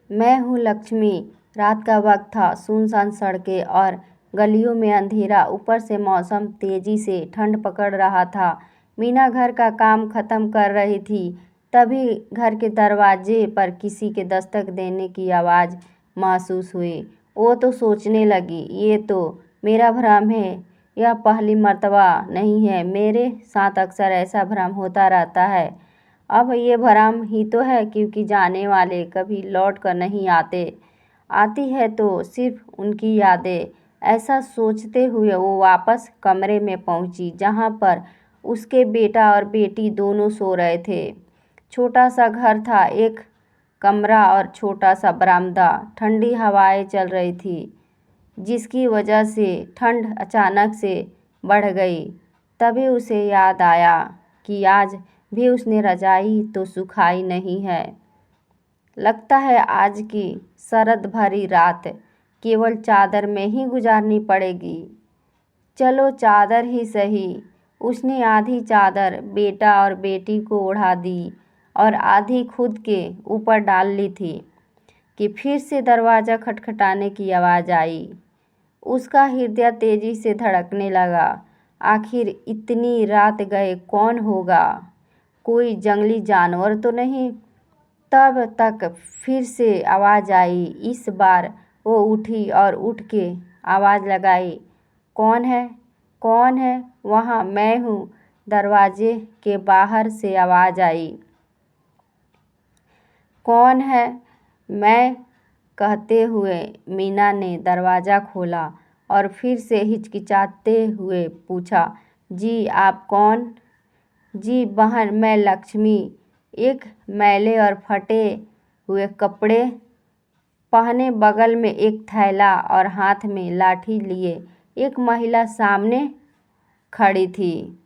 मैं हूँ लक्ष्मी। रात का वक्त था, सुनसान सड़कें और गलियों में अंधेरा, ऊपर से मौसम तेजी से ठंड पकड़ रहा था। मीना घर का काम खत्म कर रही थी, तभी घर के दरवाजे पर किसी के दस्तक देने की आवाज़ महसूस हुई। वो तो सोचने लगी, ये तो मेरा भ्रम है, यह पहली मर्तबा नहीं है। मेरे साथ अक्सर ऐसा भ्रम होता रहता है। अब ये भ्रम ही तो है, क्योंकि जाने वाले कभी लौट कर नहीं आते, आती है तो सिर्फ उनकी यादें। ऐसा सोचते हुए वो वापस कमरे में पहुंची, जहां पर उसके बेटा और बेटी दोनों सो रहे थे। छोटा सा घर था, एक कमरा और छोटा सा बरामदा। ठंडी हवाएं चल रही थी, जिसकी वजह से ठंड अचानक से बढ़ गई। तभी उसे याद आया कि आज भी उसने रजाई तो सुखाई नहीं है। लगता है आज की सरद भरी रात केवल चादर में ही गुजारनी पड़ेगी। चलो चादर ही सही। उसने आधी चादर बेटा और बेटी को ओढ़ा दी और आधी खुद के ऊपर डाल ली थी कि फिर से दरवाज़ा खटखटाने की आवाज़ आई। उसका हृदय तेजी से धड़कने लगा। आखिर इतनी रात गए कौन होगा? कोई जंगली जानवर तो नहीं? तब तक फिर से आवाज़ आई। इस बार वो उठी और उठ के आवाज़ लगाई, कौन है? कौन है वहाँ? मैं हूँ, दरवाजे के बाहर से आवाज़ आई। कौन है? मैं, कहते हुए मीना ने दरवाज़ा खोला और फिर से हिचकिचाते हुए पूछा, जी आप कौन? जी बहन, मैं लक्ष्मी। एक मैले और फटे हुए कपड़े पहने, बगल में एक थैला और हाथ में लाठी लिए एक महिला सामने खड़ी थी।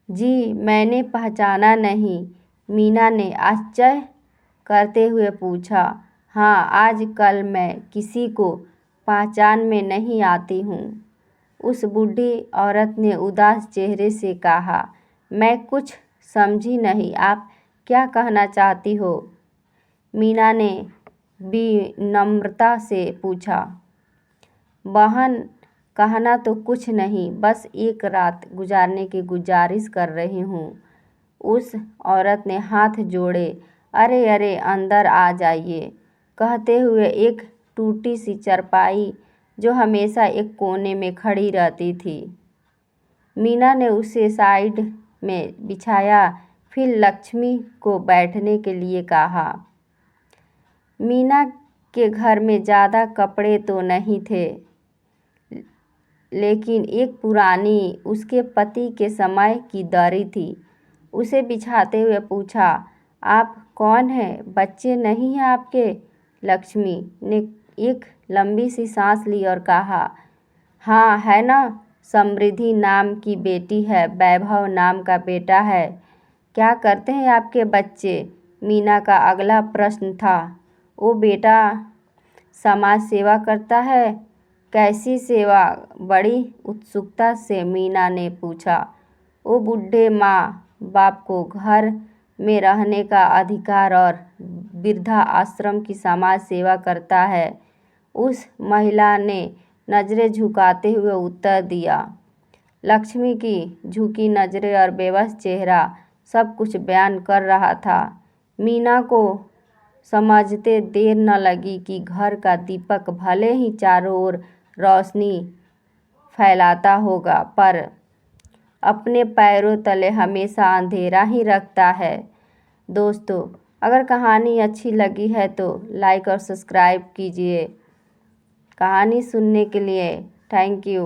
जी मैंने पहचाना नहीं, मीना ने आश्चर्य करते हुए पूछा। हाँ, आजकल मैं किसी को पहचान में नहीं आती हूँ, उस बूढ़ी औरत ने उदास चेहरे से कहा। मैं कुछ समझी नहीं, आप क्या कहना चाहती हो? मीना ने विनम्रता से पूछा। बहन, कहना तो कुछ नहीं, बस एक रात गुजारने की गुजारिश कर रही हूँ। उस औरत ने हाथ जोड़े। अरे अरे, अंदर आ जाइए, कहते हुए एक टूटी सी चारपाई जो हमेशा एक कोने में खड़ी रहती थी, मीना ने उसे साइड में बिछाया। फिर लक्ष्मी को बैठने के लिए कहा। मीना के घर में ज़्यादा कपड़े तो नहीं थे, लेकिन एक पुरानी, उसके पति के समय की दरी थी। उसे बिछाते हुए पूछा, आप कौन हैं? बच्चे नहीं हैं आपके? लक्ष्मी ने एक लंबी सी सांस ली और कहा, हाँ है ना, समृद्धि नाम की बेटी है, वैभव नाम का बेटा है। क्या करते हैं आपके बच्चे? मीना का अगला प्रश्न था। वो बेटा समाज सेवा करता है। कैसी सेवा? बड़ी उत्सुकता से मीना ने पूछा। वो बूढ़े माँ बाप को घर में रहने का अधिकार और वृद्धा आश्रम की समाज सेवा करता है, उस महिला ने नज़रें झुकाते हुए उत्तर दिया। लक्ष्मी की झुकी नज़रें और बेबस चेहरा सब कुछ बयान कर रहा था। मीना को समझते देर न लगी कि घर का दीपक भले ही चारों ओर रोशनी फैलाता होगा, पर अपने पैरों तले हमेशा अंधेरा ही रखता है। दोस्तों, अगर कहानी अच्छी लगी है तो लाइक और सब्सक्राइब कीजिए। कहानी सुनने के लिए थैंक यू।